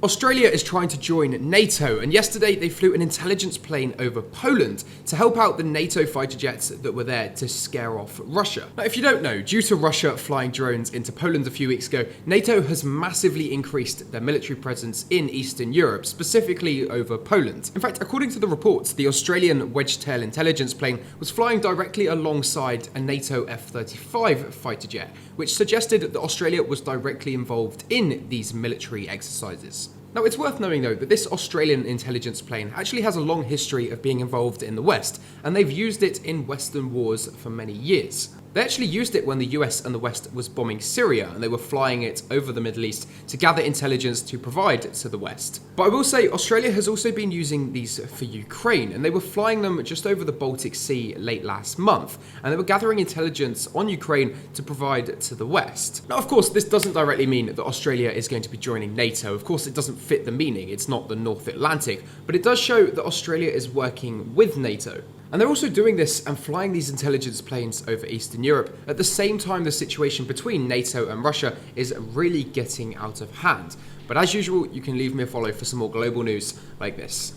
Australia is trying to join NATO, and yesterday they flew an intelligence plane over Poland to help out the NATO fighter jets that were there to scare off Russia. Now, if you don't know, due to Russia flying drones into Poland a few weeks ago, NATO has massively increased their military presence in Eastern Europe, specifically over Poland. In fact, according to the reports, the Australian Wedgetail intelligence plane was flying directly alongside a NATO F-35 fighter jet, which suggested that Australia was directly involved in these military exercises. Now, it's worth knowing though that this Australian intelligence plane actually has a long history of being involved in the West, and they've used it in Western wars for many years. They actually used it when the US and the West was bombing Syria, and they were flying it over the Middle East to gather intelligence to provide to the West. But I will say Australia has also been using these for Ukraine, and they were flying them just over the Baltic Sea late last month, and they were gathering intelligence on Ukraine to provide to the West. Now, of course, this doesn't directly mean that Australia is going to be joining NATO. Of course, it doesn't fit the meaning. It's not the North Atlantic, but it does show that Australia is working with NATO. And they're also doing this and flying these intelligence planes over Eastern Europe at the same time the situation between NATO and Russia is really getting out of hand. But as usual, you can leave me a follow for some more global news like this.